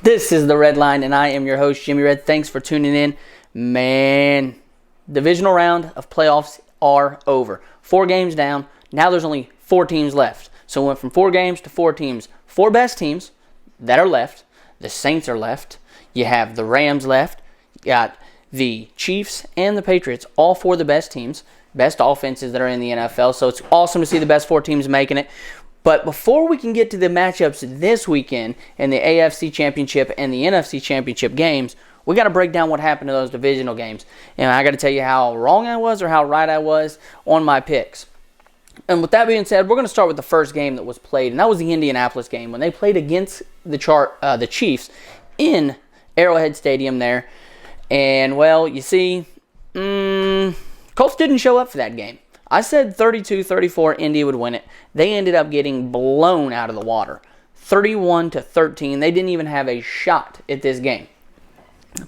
This is the Red Line, and I am your host, Jimmy Red. Thanks for tuning in. Man, divisional round of playoffs are over. 4 games down. Now there's only 4 teams left. So we went from 4 games to 4 teams. 4 best teams that are left. The Saints are left. You have the Rams left. You got the Chiefs and the Patriots, all 4 the best teams, best offenses that are in the NFL. So it's awesome to see the best 4 teams making it. But before we can get to the matchups this weekend in the AFC Championship and the NFC Championship games, we got to break down what happened to those divisional games. And I got to tell you how wrong I was or how right I was on my picks. And with that being said, we're going to start with the first game that was played, and that was the Indianapolis game when they played against the Chiefs in Arrowhead Stadium there. And, well, you see, Colts didn't show up for that game. I said 32-34 Indy would win it. They ended up getting blown out of the water. 31-13. They didn't even have a shot at this game.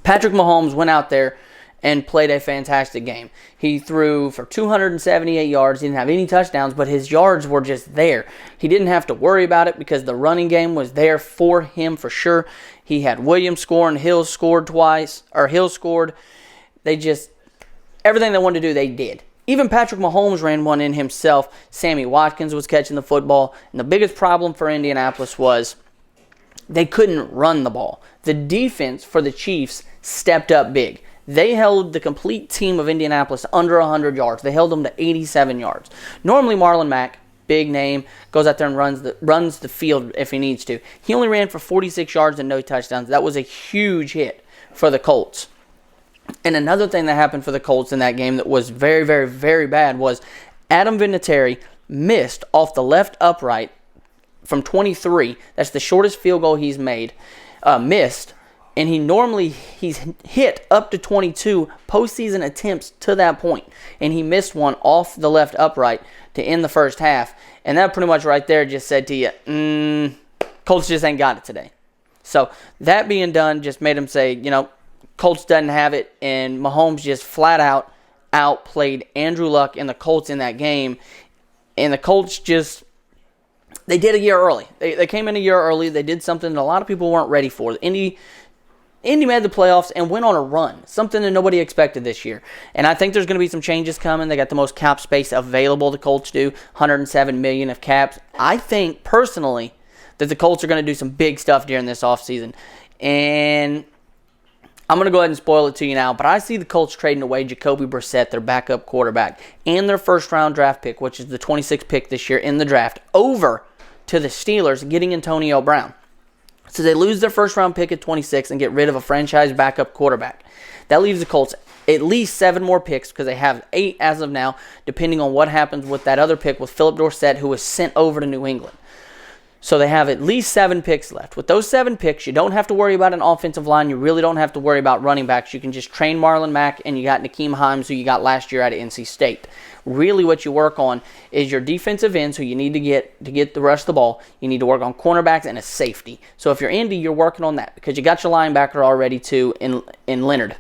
Patrick Mahomes went out there and played a fantastic game. He threw for 278 yards. He didn't have any touchdowns, but his yards were just there. He didn't have to worry about it because the running game was there for him for sure. He had Williams scoring. Hill scored twice. Hill scored. Everything they wanted to do, they did. Even Patrick Mahomes ran one in himself. Sammy Watkins was catching the football. And the biggest problem for Indianapolis was they couldn't run the ball. The defense for the Chiefs stepped up big. They held the complete team of Indianapolis under 100 yards. They held them to 87 yards. Normally Marlon Mack, big name, goes out there and runs the field if he needs to. He only ran for 46 yards and no touchdowns. That was a huge hit for the Colts. And another thing that happened for the Colts in that game that was very, very, very bad was Adam Vinatieri missed off the left upright from 23. That's the shortest field goal he's made. Missed. And he's hit up to 22 postseason attempts to that point. And he missed one off the left upright to end the first half. And that pretty much right there just said to you, Colts just ain't got it today. So that being done just made him say, Colts doesn't have it, and Mahomes just flat out outplayed Andrew Luck and the Colts in that game. And the Colts they did a year early. They came in a year early. They did something that a lot of people weren't ready for. Indy made the playoffs and went on a run, something that nobody expected this year. And I think there's going to be some changes coming. They got the most cap space available, the Colts do, $107 million of caps. I think, personally, that the Colts are going to do some big stuff during this offseason. And I'm going to go ahead and spoil it to you now, but I see the Colts trading away Jacoby Brissett, their backup quarterback, and their first-round draft pick, which is the 26th pick this year in the draft, over to the Steelers, getting Antonio Brown. So they lose their first-round pick at 26 and get rid of a franchise backup quarterback. That leaves the Colts at least 7 more picks because they have 8 as of now, depending on what happens with that other pick with Philip Dorsett, who was sent over to New England. So they have at least 7 picks left. With those 7 picks, you don't have to worry about an offensive line. You really don't have to worry about running backs. You can just train Marlon Mack, and you got Nakeem Hines, who you got last year out of NC State. Really what you work on is your defensive ends, who you need to get the rest of the ball. You need to work on cornerbacks and a safety. So if you're Indy, you're working on that because you got your linebacker already, too, in Leonard.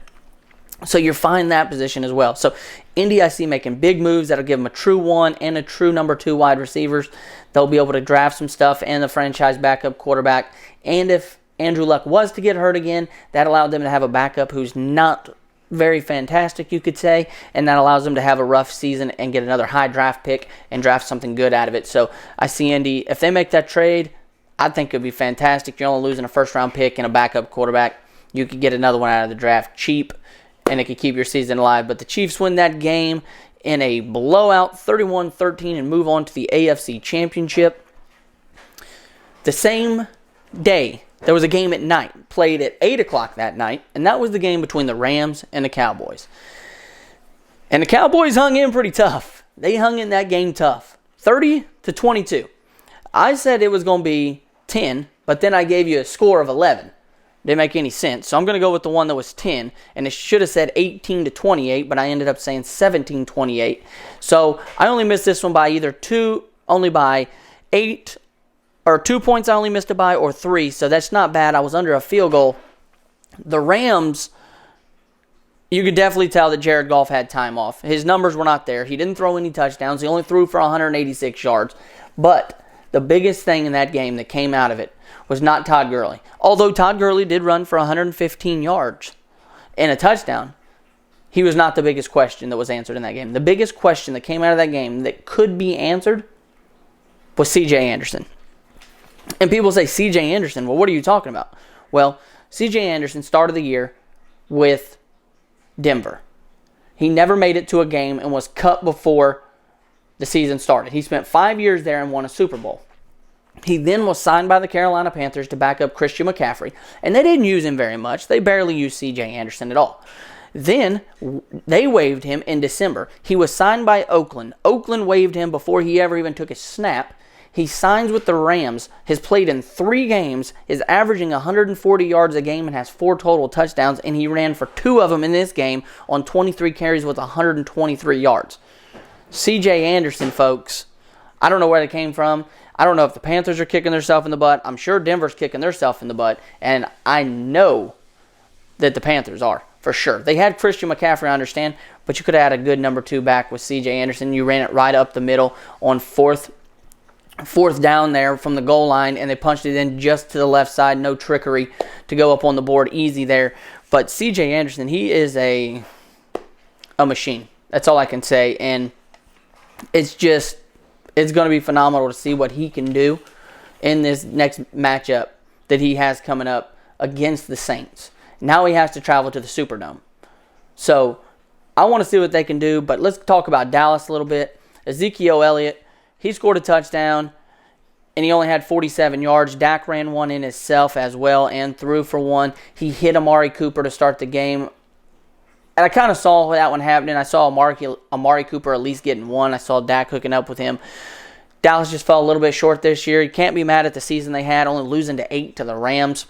So you're fine that position as well. So Indy, I see making big moves that'll give them a true 1 and a true number 2 wide receivers. They'll be able to draft some stuff and the franchise backup quarterback. And if Andrew Luck was to get hurt again, that allowed them to have a backup who's not very fantastic, you could say. And that allows them to have a rough season and get another high draft pick and draft something good out of it. So I see Indy, if they make that trade, I think it would be fantastic. You're only losing a first-round pick and a backup quarterback. You could get another one out of the draft cheap, and it could keep your season alive. But the Chiefs win that game in a blowout, 31-13, and move on to the AFC Championship. The same day, there was a game at night, played at 8 o'clock that night, and that was the game between the Rams and the Cowboys. And the Cowboys hung in pretty tough. They hung in that game tough, 30-22. I said it was going to be 10, but then I gave you a score of 11. Didn't make any sense. So I'm going to go with the one that was 10. And it should have said 18-28, but I ended up saying 17-28. So I only missed this one by only by 8, or 2 points I only missed it by, or 3. So that's not bad. I was under a field goal. The Rams, you could definitely tell that Jared Goff had time off. His numbers were not there. He didn't throw any touchdowns. He only threw for 186 yards. But the biggest thing in that game that came out of it was not Todd Gurley. Although Todd Gurley did run for 115 yards and a touchdown, he was not the biggest question that was answered in that game. The biggest question that came out of that game that could be answered was C.J. Anderson. And people say, C.J. Anderson, well, what are you talking about? Well, C.J. Anderson started the year with Denver. He never made it to a game and was cut before the season started. He spent 5 years there and won a Super Bowl. He then was signed by the Carolina Panthers to back up Christian McCaffrey, and they didn't use him very much. They barely used C.J. Anderson at all. Then they waived him in December. He was signed by Oakland. Oakland waived him before he ever even took a snap. He signs with the Rams, has played in 3 games, is averaging 140 yards a game and has 4 total touchdowns, and he ran for 2 of them in this game on 23 carries with 123 yards. C.J. Anderson, folks, I don't know where they came from. I don't know if the Panthers are kicking themselves in the butt. I'm sure Denver's kicking themselves in the butt, and I know that the Panthers are, for sure. They had Christian McCaffrey, I understand, but you could have had a good number 2 back with C.J. Anderson. You ran it right up the middle on fourth down there from the goal line, and they punched it in just to the left side. No trickery to go up on the board. Easy there. But C.J. Anderson, he is a machine. That's all I can say. And it's going to be phenomenal to see what he can do in this next matchup that he has coming up against the Saints. Now he has to travel to the Superdome. So I want to see what they can do, but let's talk about Dallas a little bit. Ezekiel Elliott, he scored a touchdown, and he only had 47 yards. Dak ran one in himself as well and threw for 1. He hit Amari Cooper to start the game. And I kind of saw that one happening. I saw Amari Cooper at least getting 1. I saw Dak hooking up with him. Dallas just fell a little bit short this year. You can't be mad at the season they had, only losing to 8 to the Rams.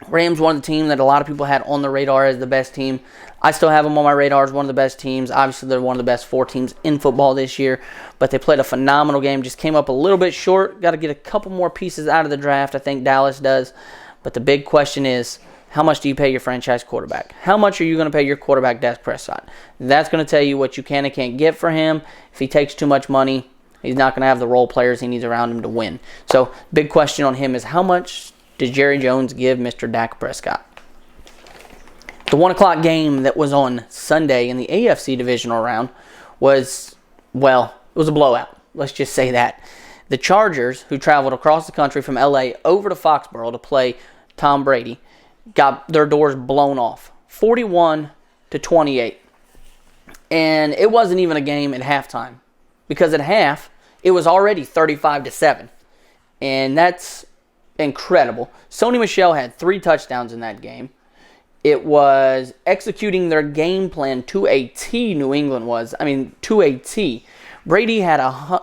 Rams, one of the teams that a lot of people had on the radar as the best team. I still have them on my radar as one of the best teams. Obviously, they're one of the best 4 teams in football this year. But they played a phenomenal game. Just came up a little bit short. Got to get a couple more pieces out of the draft. I think Dallas does. But the big question is, how much do you pay your franchise quarterback? How much are you going to pay your quarterback, Dak Prescott? That's going to tell you what you can and can't get for him. If he takes too much money, he's not going to have the role players he needs around him to win. So, big question on him is, how much does Jerry Jones give Mr. Dak Prescott? The 1 o'clock game that was on Sunday in the AFC divisional round was, well, it was a blowout. Let's just say that. The Chargers, who traveled across the country from LA over to Foxborough to play Tom Brady, got their doors blown off, 41-28. And it wasn't even a game at halftime, because at half, it was already 35-7. And that's incredible. Sony Michel had 3 touchdowns in that game. It was executing their game plan to a T, New England was. I mean, to a T. Brady had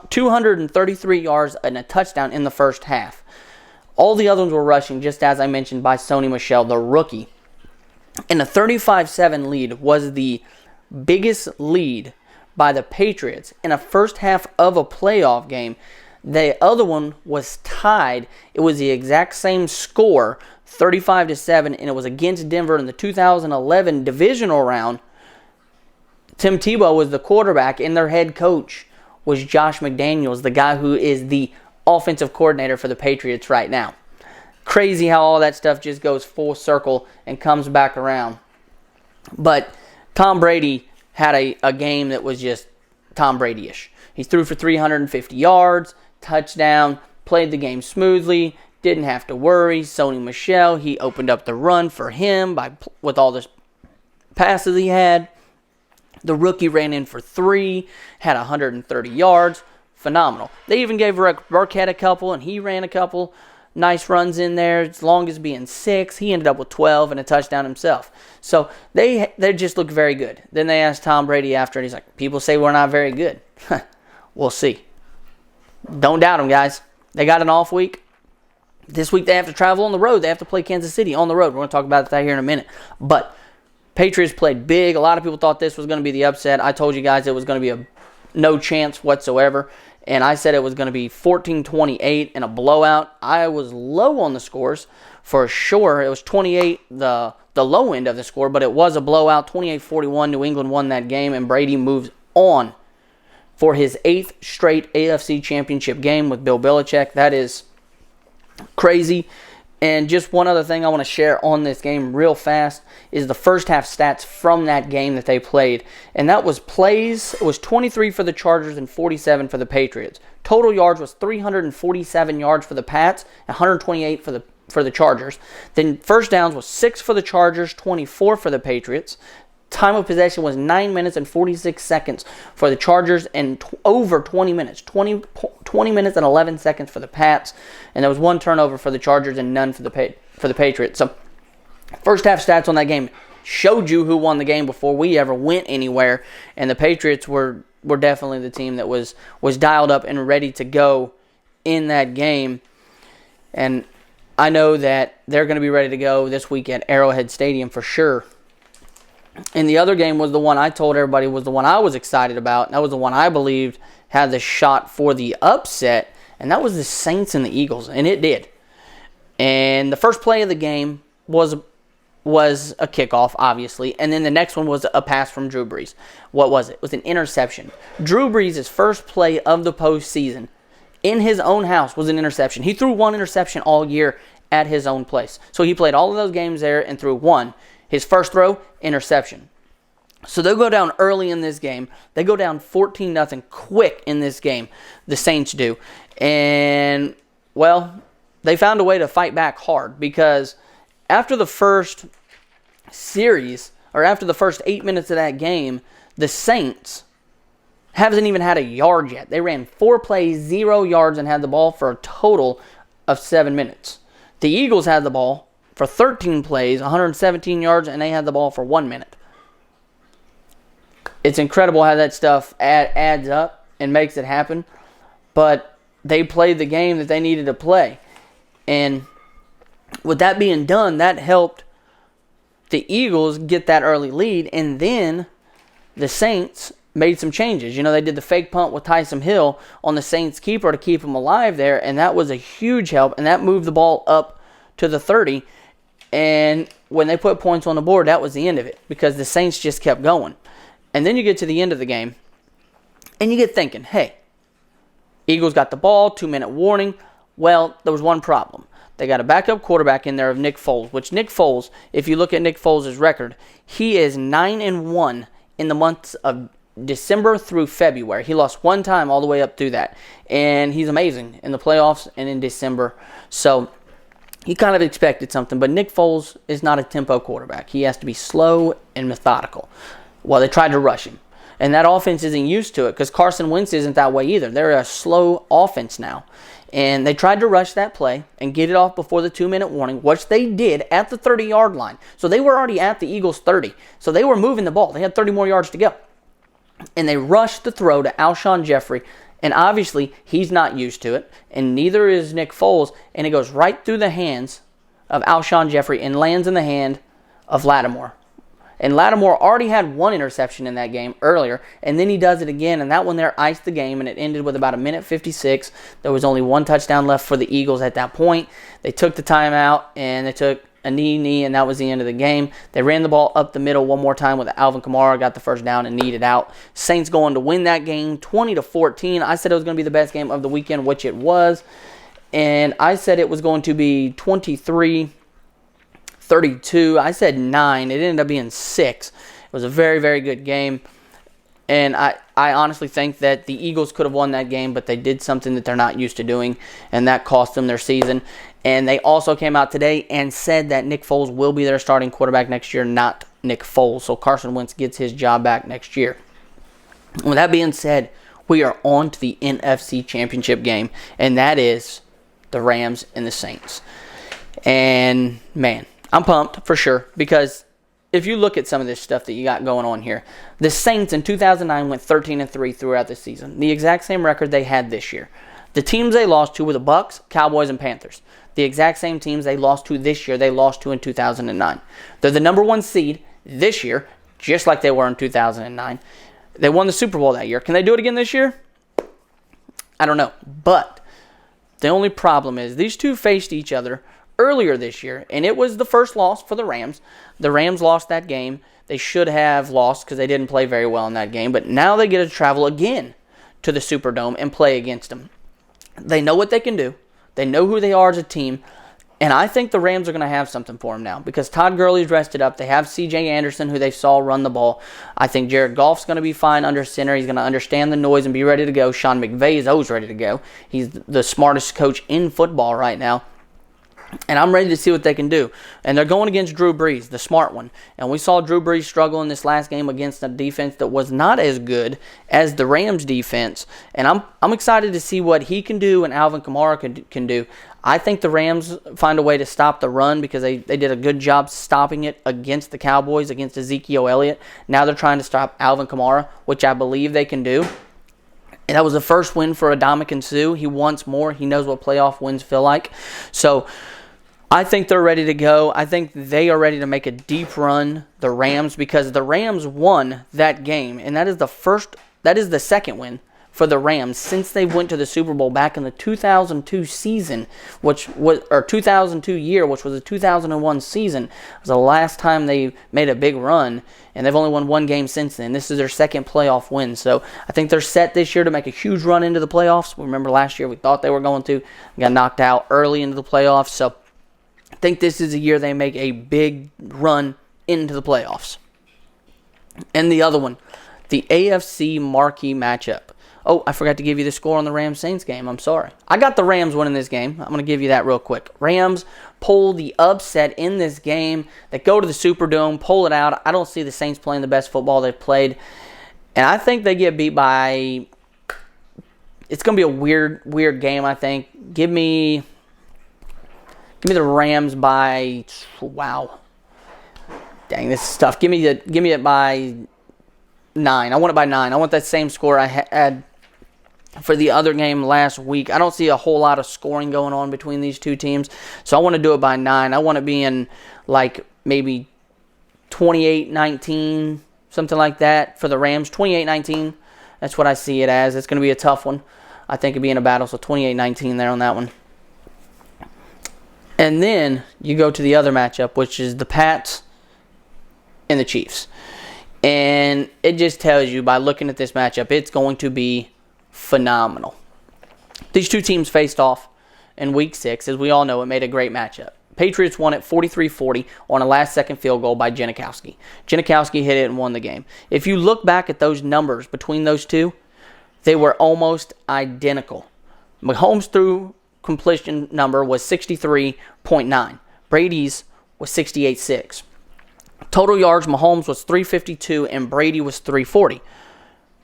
233 yards and a touchdown in the first half. All the other ones were rushing, just as I mentioned, by Sony Michel, the rookie. And the 35-7 lead was the biggest lead by the Patriots in a first half of a playoff game. The other one was tied. It was the exact same score, 35-7, and it was against Denver in the 2011 divisional round. Tim Tebow was the quarterback, and their head coach was Josh McDaniels, the guy who is the offensive coordinator for the Patriots right now. Crazy how all that stuff just goes full circle and comes back around. But Tom Brady had a game that was just Tom Brady-ish. He threw for 350 yards, touchdown, played the game smoothly, didn't have to worry. Sony Michel, he opened up the run for him with all the passes he had. The rookie ran in for 3, had 130 yards. Phenomenal. They even gave Burkhead a couple, and he ran a couple nice runs in there, as long as being 6. He ended up with 12 and a touchdown himself. So they just looked very good. Then they asked Tom Brady after, and he's like, people say we're not very good. We'll see. Don't doubt them, guys. They got an off week. This week they have to travel on the road. They have to play Kansas City on the road. We're going to talk about that here in a minute. But Patriots played big. A lot of people thought this was going to be the upset. I told you guys it was going to be no chance whatsoever. And I said it was going to be 14-28 and a blowout. I was low on the scores for sure. It was 28, the low end of the score, but it was a blowout. 28-41, New England won that game, and Brady moves on for his 8th straight AFC championship game with Bill Belichick. That is Crazy. And just one other thing I want to share on this game real fast is the first half stats from that game that they played. And that was plays. It was 23 for the Chargers and 47 for the Patriots. Total yards was 347 yards for the Pats, 128 for the Chargers. Then first downs was 6 for the Chargers, 24 for the Patriots. Time of possession was 9 minutes and 46 seconds for the Chargers and over 20 minutes. 20 minutes and 11 seconds for the Pats. And there was one turnover for the Chargers and none for the Patriots. So first half stats on that game showed you who won the game before we ever went anywhere. And the Patriots were definitely the team that was dialed up and ready to go in that game. And I know that they're going to be ready to go this week at Arrowhead Stadium for sure. And the other game was the one I told everybody was the one I was excited about. That was the one I believed had the shot for the upset. And that was the Saints and the Eagles. And it did. And the first play of the game was a kickoff, obviously. And then the next one was a pass from Drew Brees. What was it? It was an interception. Drew Brees' first play of the postseason in his own house was an interception. He threw one interception all year at his own place. So he played all of those games there and threw one. His first throw, interception. So they'll go down early in this game. They go down 14-0 quick in this game. The Saints do. And, well, they found a way to fight back hard because after the first series, or after the first 8 minutes of that game, the Saints haven't even had a yard yet. They ran 4 plays, 0 yards, and had the ball for a total of 7 minutes. The Eagles had the ball for 13 plays, 117 yards, and they had the ball for 1 minute. It's incredible how that stuff adds up and makes it happen. But they played the game that they needed to play. And with that being done, that helped the Eagles get that early lead. And then the Saints made some changes. You know, they did the fake punt with Taysom Hill on the Saints keeper to keep him alive there. And that was a huge help. And that moved the ball up to the 30. And when they put points on the board, that was the end of it because the Saints just kept going. And then you get to the end of the game, and you get thinking, hey, Eagles got the ball, 2-minute warning. Well, there was one problem. They got a backup quarterback in there of Nick Foles, which Nick Foles, if you look at Nick Foles' record, he is 9-1 in the months of December through February. He lost one time all the way up through that. And he's amazing in the playoffs and in December. So you kind of expected something, but Nick Foles is not a tempo quarterback. He has to be slow and methodical. Well, they tried to rush him, and that offense isn't used to it because Carson Wentz isn't that way either. They're a slow offense now, and they tried to rush that play and get it off before the 2-minute warning, which they did at the 30-yard line. So they were already at the Eagles' 30, so they were moving the ball. They had 30 more yards to go, and they rushed the throw to Alshon Jeffrey. And obviously, he's not used to it, and neither is Nick Foles, and it goes right through the hands of Alshon Jeffrey and lands in the hand of Lattimore. And Lattimore already had one interception in that game earlier, and then he does it again, and that one there iced the game, and it ended with about 1:56. There was only one touchdown left for the Eagles at that point. They took the timeout, and they took a knee, and that was the end of the game. They ran the ball up the middle one more time with Alvin Kamara, got the first down and kneed out. Saints going to win that game 20-14. I said it was going to be the best game of the weekend, which it was. And I said it was going to be 23-32. I said 9. It ended up being 6. It was a very, very good game. And I honestly think that the Eagles could have won that game, but they did something that they're not used to doing, and that cost them their season. And they also came out today and said that Nick Foles will be their starting quarterback next year, not Nick Foles. So Carson Wentz gets his job back next year. With that being said, we are on to the NFC Championship game, and that is the Rams and the Saints. And, man, I'm pumped for sure because if you look at some of this stuff that you got going on here, the Saints in 2009 went 13-3 throughout the season. The exact same record they had this year. The teams they lost to were the Bucs, Cowboys, and Panthers. The exact same teams they lost to this year, they lost to in 2009. They're the number 1 seed this year, just like they were in 2009. They won the Super Bowl that year. Can they do it again this year? I don't know. But the only problem is these two faced each other earlier this year, and it was the first loss for the Rams. The Rams lost that game. They should have lost because they didn't play very well in that game, but now they get to travel again to the Superdome and play against them. They know what they can do. They know who they are as a team. And I think the Rams are going to have something for him now because Todd Gurley's rested up. They have C.J. Anderson, who they saw run the ball. I think Jared Goff's going to be fine under center. He's going to understand the noise and be ready to go. Sean McVay is always ready to go. He's the smartest coach in football right now. And I'm ready to see what they can do. And they're going against Drew Brees, the smart one. And we saw Drew Brees struggle in this last game against a defense that was not as good as the Rams defense. And I'm excited to see what he can do and Alvin Kamara can do. I think the Rams find a way to stop the run because they did a good job stopping it against the Cowboys, against Ezekiel Elliott. Now they're trying to stop Alvin Kamara, which I believe they can do. And that was the first win for Ndamukong Suh. He wants more. He knows what playoff wins feel like. So I think they're ready to go. I think they are ready to make a deep run, the Rams, because the Rams won that game. And that is the second win for the Rams since they went to the Super Bowl back in the 2002 season, or 2002 year, which was the 2001 season. It was the last time they made a big run, and they've only won one game since then. This is their second playoff win. So I think they're set this year to make a huge run into the playoffs. Remember last year we thought they were going to. Got knocked out early into the playoffs. So I think this is a year they make a big run into the playoffs. And the other one, the AFC marquee matchup. Oh, I forgot to give you the score on the Rams-Saints game. I'm sorry. I got the Rams winning this game. I'm going to give you that real quick. Rams pull the upset in this game. They go to the Superdome, pull it out. I don't see the Saints playing the best football they've played. And I think they get beat by... It's going to be a weird game, I think. Give me the Rams by... Wow. Dang, this is tough. Give me it by 9. I want it by 9. I want that same score I had for the other game last week. I don't see a whole lot of scoring going on between these two teams, so I want to do it by 9. I want to be in like maybe 28-19, something like that for the Rams. 28-19, that's what I see it as. It's going to be a tough one. I think it'll be in a battle, so 28-19 there on that one. And then you go to the other matchup, which is the Pats and the Chiefs. And it just tells you by looking at this matchup, it's going to be phenomenal. These two teams faced off in Week 6. As we all know, it made a great matchup. Patriots won it 43-40 on a last-second field goal by Janikowski. Janikowski hit it and won the game. If you look back at those numbers between those two, they were almost identical. Mahomes' through completion number was 63.9. Brady's was 68.6. Total yards, Mahomes was 352 and Brady was 340.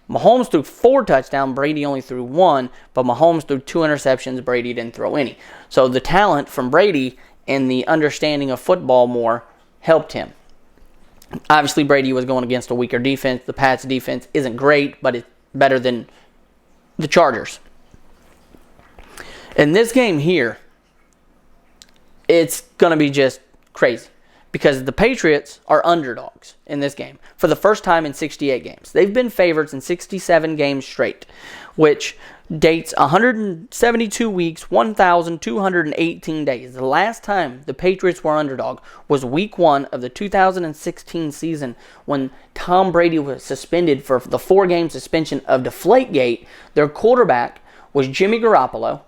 Mahomes threw 4 touchdowns, Brady only threw 1, but Mahomes threw 2 interceptions, Brady didn't throw any. So the talent from Brady and the understanding of football more helped him. Obviously, Brady was going against a weaker defense. The Pats' defense isn't great, but it's better than the Chargers. In this game here, it's going to be just crazy. Because the Patriots are underdogs in this game for the first time in 68 games. They've been favorites in 67 games straight, which dates 172 weeks, 1,218 days. The last time the Patriots were underdog was Week 1 of the 2016 season when Tom Brady was suspended for the 4-game suspension of Deflategate. Their quarterback was Jimmy Garoppolo,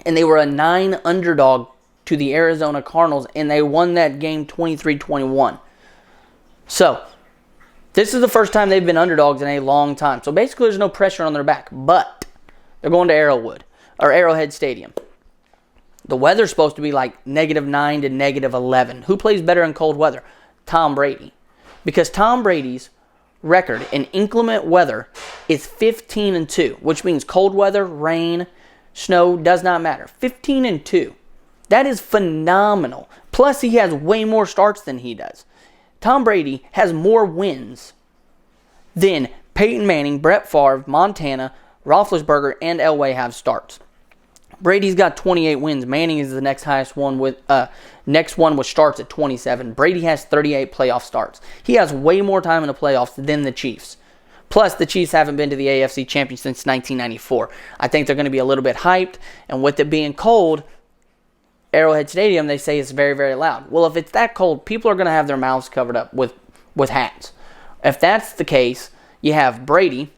and they were a 9 underdog to the Arizona Cardinals, and they won that game 23-21. So, this is the first time they've been underdogs in a long time. So, basically, there's no pressure on their back. But, they're going to Arrowhead Stadium. The weather's supposed to be like -9 to -11. Who plays better in cold weather? Tom Brady. Because Tom Brady's record in inclement weather is 15-2, which means cold weather, rain, snow, does not matter. 15-2. That is phenomenal. Plus, he has way more starts than he does. Tom Brady has more wins than Peyton Manning, Brett Favre, Montana, Roethlisberger, and Elway have starts. Brady's got 28 wins. Manning is the next highest one with next one with starts at 27. Brady has 38 playoff starts. He has way more time in the playoffs than the Chiefs. Plus, the Chiefs haven't been to the AFC Championship since 1994. I think they're going to be a little bit hyped, and with it being cold, Arrowhead Stadium, they say it's very, very loud. Well, if it's that cold, people are going to have their mouths covered up with hats. If that's the case, you have Brady,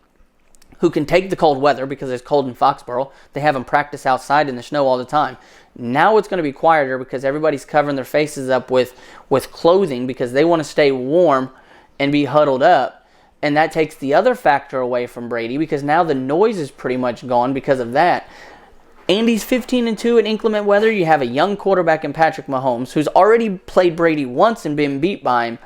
who can take the cold weather because it's cold in Foxborough. They have them practice outside in the snow all the time. Now it's going to be quieter because everybody's covering their faces up with clothing because they want to stay warm and be huddled up. And that takes the other factor away from Brady because now the noise is pretty much gone because of that. Andy's 15-2 in inclement weather. You have a young quarterback in Patrick Mahomes who's already played Brady once and been beat by him.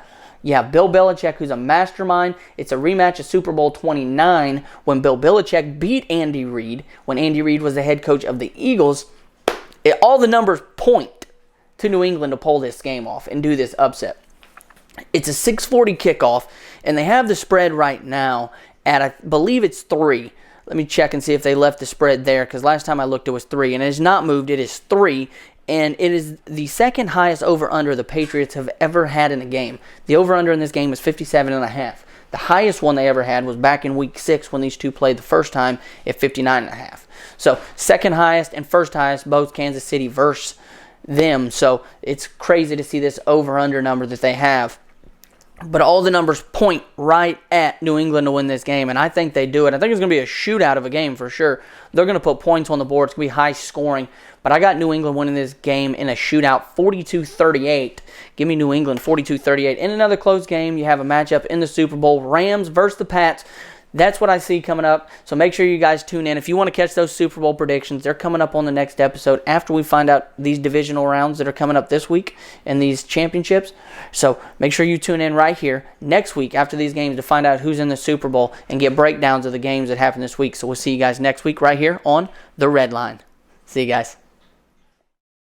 You have Bill Belichick, who's a mastermind. It's a rematch of Super Bowl 29 when Bill Belichick beat Andy Reid, when Andy Reid was the head coach of the Eagles. All the numbers point to New England to pull this game off and do this upset. It's a 6:40 kickoff, and they have the spread right now at, I believe it's 3. Let me check and see if they left the spread there, because last time I looked it was 3, and it has not moved. It is 3. And it is the second highest over-under the Patriots have ever had in a game. The over-under in this game is 57.5. The highest one they ever had was back in Week 6 when these two played the first time at 59.5. So second highest and first highest, both Kansas City versus them. So it's crazy to see this over-under number that they have. But all the numbers point right at New England to win this game, and I think they do it. I think it's going to be a shootout of a game for sure. They're going to put points on the board. It's going to be high scoring. But I got New England winning this game in a shootout, 42-38. Give me New England, 42-38. In another close game, you have a matchup in the Super Bowl, Rams versus the Pats. That's what I see coming up. So make sure you guys tune in. If you want to catch those Super Bowl predictions, they're coming up on the next episode after we find out these divisional rounds that are coming up this week and these championships. So make sure you tune in right here next week after these games to find out who's in the Super Bowl and get breakdowns of the games that happen this week. So we'll see you guys next week right here on the Red Line. See you guys.